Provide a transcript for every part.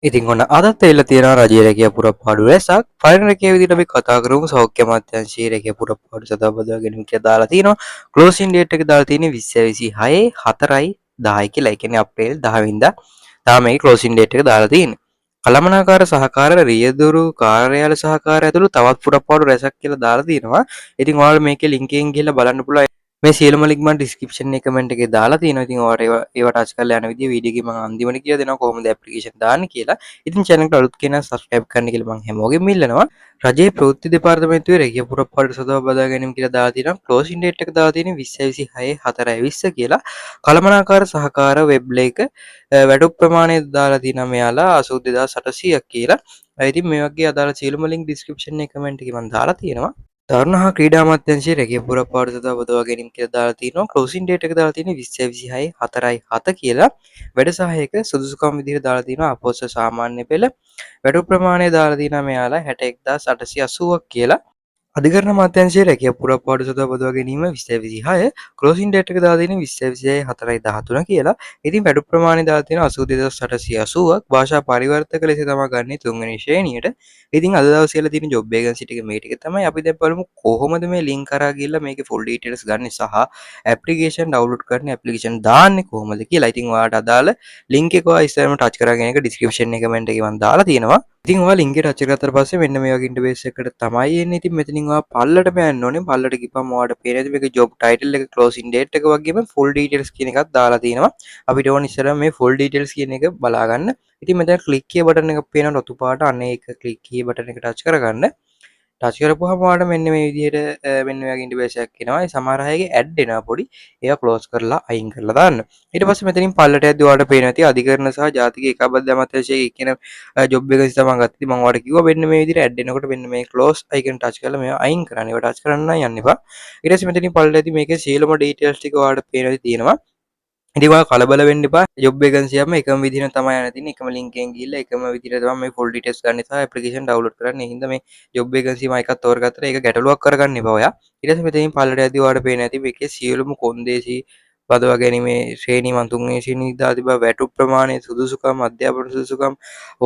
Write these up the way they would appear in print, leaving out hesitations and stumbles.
ඉතින් ඔන්න අදත් එල්ල තියෙනවා රජයේ රැකියා පුරප්පාඩු රැසක්. ෆයිල් රැකියාව විදිහට අපි කතා කරමු. සෞඛ්‍ය අමාත්‍යාංශයේ රැකියා පුරප්පාඩු සඳහා බදා ගැනීම කියලා දාලා තිනවා. ක්ලෝසින් ડેට් එක දාලා තියෙන්නේ 20/26/4/10 කියලා. ඒ කියන්නේ අප්‍රේල් 10 වෙනිදා. තාම මේකේ ක්ලෝසින් ડેට් එක දාලා තියෙන්නේ. කළමනාකාර සහකාර රියදුරු කාර්යාල සහකාරය ඇතුළු තවත් පුරප්පාඩු රැසක් කියලා දාලා තියෙනවා. ඉතින් ඔයාලා මේකේ link එකෙන් ගිහලා බලන්න පුළුවන්. මේ සියලුම ලින්ක් මම ඩිස්ක්‍රිප්ෂන් එකේ කමෙන්ට් එකේ දාලා තියෙනවා. ඉතින් ඔයාලට ඒවා ටච් කරලා යන විදිය වීඩියෝ එකේ මම අන්තිමට කියලා දෙනවා කොහොමද ඇප්ලිකේෂන් දාන්නේ කියලා. ඉතින් channel එකට අලුත් කෙනා subscribe කරන්න කියලා මම හැමෝගෙම ඉල්ලනවා. රජයේ ප්‍රවෘත්ති දෙපාර්තමේන්තුවේ රැකියා පුරප්පාඩු සඳහා බදා ගැනීම කියලා දාලා තියෙනවා. ක්ලෝසින් ડેට් එක දාලා තියෙන්නේ 20/26/4/20 කියලා. කළමනාකාර සහකාර වෙබ් එක වැඩ ප්‍රමාණය දාලා තියෙනවා මෙයාලා 82800ක් කියලා. ඉතින් මේ වගේ අදාළ සියලුම ලින්ක් ඩිස්ක්‍රිප්ෂන් එකේ කමෙන්ට් එකේ මම දාලා තියෙනවා. තරුණ හා ක්‍රීඩා අමාත්‍යාංශයේ රැකියා පුරප්පාඩු සඳහා බදවා ගැනීම කියලා දාලා තිනවා. ක්ලෝසින් ડેට් එක දාලා තියෙන්නේ 20/26/4/7 කියලා. වැඩ සහායක සුදුසුකම් විදිහට දාලා තිනවා අපොස්ස සාමාන්‍ය පෙළ. වැඩ ප්‍රමාණය දාලා තිනවා මෙයාලා 61880ක් කියලා. අධිකරණ අමාත්‍යාංශයේ රැකියා පුරප්පාඩු සඳහා බදවා ගැනීම 20/26 ක්ලෝසින් ડેට් එක දාලා තියෙන්නේ 20/26/4/13 කියලා. ඉතින් වැඩ ප්‍රමාණය දාලා තියෙනවා 82880ක්. භාෂා පරිවර්තක ලෙස තමයි ගන්නේ තුන්වෙනි ශ්‍රේණියට. ඉතින් අද දවසේ කියලා තියෙන ජොබ් වේකන්සි ටික මේ ටික තමයි. අපි දැන් බලමු කොහොමද මේ ලින්ක් කරා ගිහලා මේකේ ෆුල් ඩීටේල්ස් ගන්න සහ ඇප්ලිකේෂන් ඩවුන්ලෝඩ් කරන්න ඇප්ලිකේෂන් දාන්නේ කොහොමද කියලා. ඉතින් ඔයාලට අදාළ ලින්ක් එක ඔයා ඉස්සරහම ටච් කරගෙන එක ඩිස්ක්‍රිප්ෂන් එක කමෙන්ට් එකේ මම දාලා තියෙනවා. ඉතින් ඔයා ලින්ක් එක ටච් කරගත්තට පස්සේ මෙන්න මේ වගේ ඉන්ටර්ෆේස් එකකට තමයි එන්නේ. ඉතින් මෙතනින් ඔයා පල්ලට යන්න ඕනේ. පල්ලට ගිහපම ඔයාලට පේනද මේක ජොබ් ටයිටල් එක ක්ලෝසින් ඩේට් එක වගේම ෆුල් ඩීටේල්ස් කියන එකක් දාලා තියෙනවා. අපිට ඕන ඉස්සරහ මේ ෆුල් ඩීටේල්ස් කියන එක බලා ගන්න. ඉතින් මෙතන ක්ලික් කිය බටන් එක පේන රතු පාට අනේ එක ක්ලික් කිය බටන් එක ටච් කරගන්න. ටච් කරපුවාම ඔයාලට මෙන්න මේ විදිහට මෙන්න මේ වගේ ඉන්ටර්ෆේස් එකක් එනවා. ඒ සමහර අයගේ ඇඩ් එනවා පොඩි. ඒවා ක්ලෝස් කරලා අයින් කරලා දාන්න. ඊට පස්සේ මෙතනින් පල්ලට යද්දී ඔයාලට පේනවා ඇති අධිකරණ සහ ජාතික ඒකාබද්ධ අමාත්‍යාංශයේ කියන ජොබ් වේකන්සි තමයි ගත්තී. මම ඔයාලට කිව්වා මෙන්න මේ විදිහට ඇඩ් එනකොට මෙන්න මේ ක්ලෝස් අයිකන් ටච් කරලා මේවා අයින් කරන්න. ඒවා ටච් කරන්න යන්න එපා. ඊට පස්සේ මෙතනින් පල්ලට යද්දී මේකේ සියලුම ඩීටේල්ස් ටික ඔයාලට පේනවා තියෙනවා. ඉතින් ඔයා කලබල වෙන්න එපා. ජොබ් වේකන්සි එකම එකම විදිහට තමයි යන්න තියෙන්නේ. එකම ලින්ක් එකෙන් ගිහිල්ලා එකම විදිහට තමයි මේ ෆුල් ඩීටේල්ස් ගන්න සහ ඇප්ලිකේෂන් ඩවුන්ලෝඩ් කරන්න. ඒ හින්දා මේ ජොබ් වේකන්සි මම එකක් තෝරගත්තට ඒක ගැටලුවක් කරගන්න එපා ඔයා. ඊට පස්සේ මෙතනින් පල්ලට යද්දී ඔයාලට පේන ඇති මේකේ සියලුම කොන්දේසි බදවා ගැනීමේ ශ්‍රේණි මම තුන්වෙනි ශ්‍රේණිය දාලා තිබා වැටු ප්‍රමාණය සුදුසුකම් අධ්‍යාපන සුදුසුකම්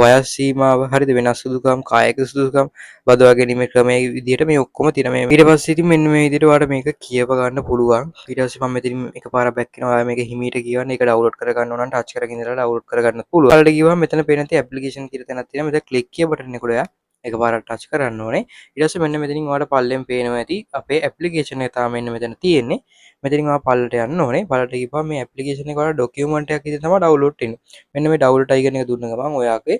වයස් සීමාව හරිද වෙනස් සුදුසුකම් කායික සුදුසුකම් බදවා ගැනීමේ ක්‍රමයේ විදිහට මේ ඔක්කොම තියෙනවා. මේ ඊට පස්සේ ඉතින් මෙන්න මේ විදිහට ඔයාලට මේක කියව ගන්න පුළුවන්. ඊට පස්සේ මම මෙතනින් එකපාරක් බැක් වෙනවා. ඔයා මේක හිමීට කියවන්න ඒක ඩවුන්ලෝඩ් කරගන්න ඕන නම් ටච් කරගෙන ඉඳලා ඩවුන්ලෝඩ් කරගන්න පුළුවන්. ඔයාලට කිව්වම මෙතන පේන තියෙන ඇප්ලිකේෂන් කියලා තැනක් තියෙනවා. මෙතන ක්ලික් කිය බටන් එක ඔයා එකපාරක් ටච් කරන්න ඕනේ. ඊට පස්සේ මෙන්න මෙතනින් ඔයාලට පල්ලෙන් පේනවා ඇති අපේ ඇප්ලිකේෂන් එක තාම මෙන්න මෙතන තියෙන්නේ. මෙතනින් ඔයා පල්ලට යන්න ඕනේ. පල්ලට ගිහපුවම මේ ඇප්ලිකේෂන් එක ඔයාලා ඩොකියුමන්ට් එකක් විදිහට තමයි ඩවුන්ලෝඩ් වෙන්නේ. මෙන්න මේ ඩවුන්ලෝඩ් අයිකන් එක දුන්න ගමන් ඔයාගේ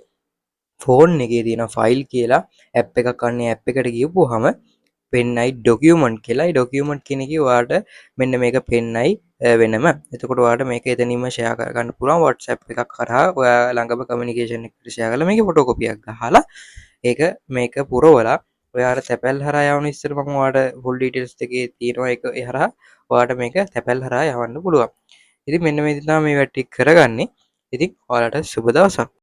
ෆෝන් එකේ තියෙන ෆයිල් කියලා ඇප් එකක් අන්නේ ඇප් එකට ගිහපුවාම පෙන්නයි ඩොකියුමන්ට් කියලා. ඒ ඩොකියුමන්ට් කියන එකේ ඔයාලට මෙන්න මේක පෙන්නයි වෙනම. එතකොට ඔයාලට මේක එතනින්ම ෂෙයා කරගන්න පුළුවන් WhatsApp එකක් කරා ඔයා ළඟම කමියුනිකේෂන් එකට ෂෙයා කරලා මේකේ ෆොටෝ කොපියක් ගහලා ඒක මේක පුරවලා ඔයාලට තැපැල් හරහා යවන ඉස්සර මම ඔයාලට ෆුල් ඩීටේල්ස් එකේ තියෙනවා ඒක ඒ හරහා ඔයාලට මේක තැපැල් හරහා යවන්න පුළුවන්. ඉතින් මෙන්න මේ විදිහට තමයි මේ වැටි කරගන්නේ. ඉතින් ඔයාලට සුබ දවසක්.